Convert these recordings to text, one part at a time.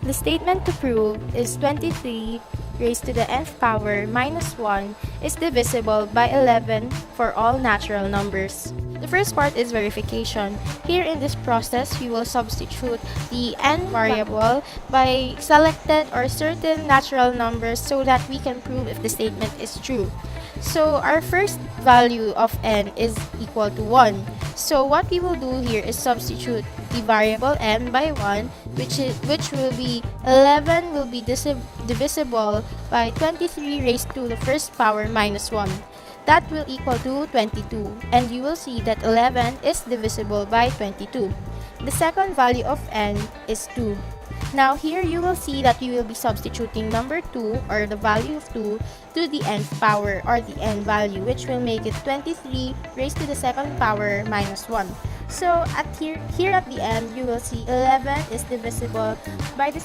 The statement to prove is 23 raised to the nth power minus 1 is divisible by 11 for all natural numbers. The first part is verification. Here in this process, we will substitute the n variable by selected or certain natural numbers so that we can prove if the statement is true. So our first value of n is equal to 1. So what we will do here is substitute the variable n by 1, which will be 11 will be divisible by 23 raised to the first power minus 1. That will equal to 22, and you will see that 11 is divisible by 22. The second value of n is 2. Now here you will see that you will be substituting number 2 or the value of 2 to the nth power or the n value, which will make it 23 raised to the second power minus 1. So here at the end you will see 11 is divisible by the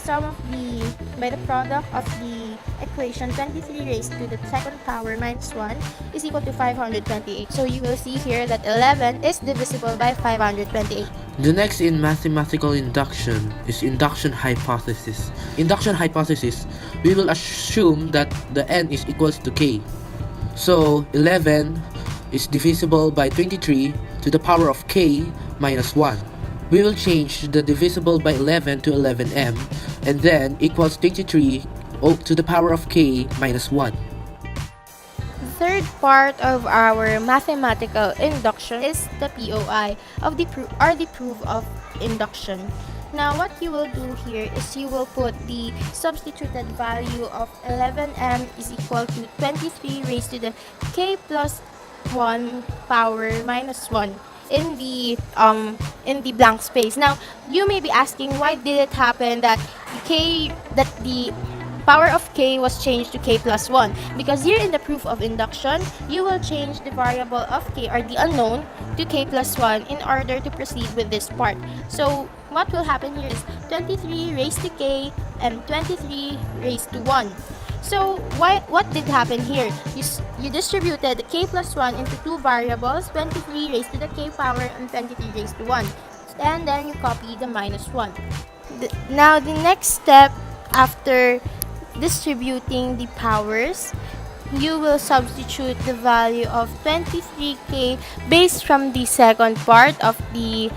product of the equation 23 raised to the second power minus 1 is equal to 528. So you will see here that 11 is divisible by 528. The next in mathematical induction is induction hypothesis. Induction hypothesis, we will assume that the n is equals to k. So 11 is divisible by 23 to the power of k minus 1. We will change the divisible by 11 to 11m and then equals 23 to the power of k minus 1. The third part of our mathematical induction is the POI of the proof of induction. Now what you will do here is you will put the substituted value of 11m is equal to 23 raised to the k plus 1 power minus 1 in the blank space. Now you may be asking, why did it happen that the power of k was changed to k plus 1? Because here in the proof of induction, you will change the variable of k or the unknown to k plus 1 in order to proceed with this part. So what will happen here is 23 raised to k and 23 raised to 1. So what did happen here? You distributed the k plus 1 into two variables, 23 raised to the k power and 23 raised to 1. And then you copy the minus 1. Now the next step after distributing the powers, you will substitute the value of 23k based from the second part of the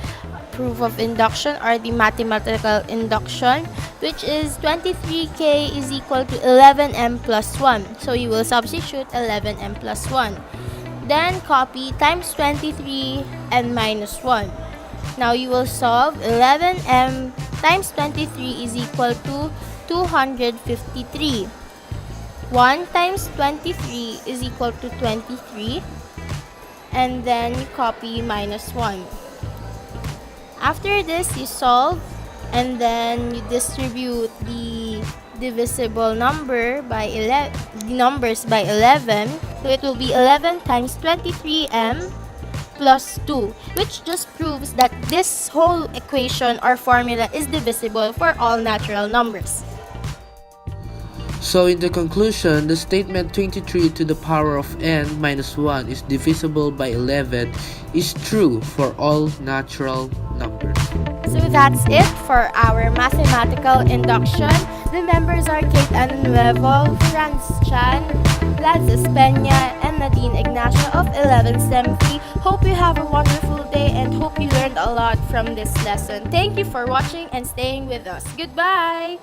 proof of induction or the mathematical induction, which is 23k is equal to 11m plus 1. So you will substitute 11m plus 1. Then copy times 23 and minus 1. Now you will solve 11m times 23 is equal to 253. 1 times 23 is equal to 23. And then you copy minus 1. After this, you solve and then you distribute the divisible number by numbers by 11. So it will be 11 times 23m plus 2, which just proves that this whole equation or formula is divisible for all natural numbers. So in the conclusion, the statement 23 to the power of n minus 1 is divisible by 11 is true for all natural numbers. So that's it for our mathematical induction. The members are Anonuevo, Franz, Lanz Espena, and Nadine Ignacio of 11th Sem 3. Hope you have a wonderful day and hope you learned a lot from this lesson. Thank you for watching and staying with us. Goodbye!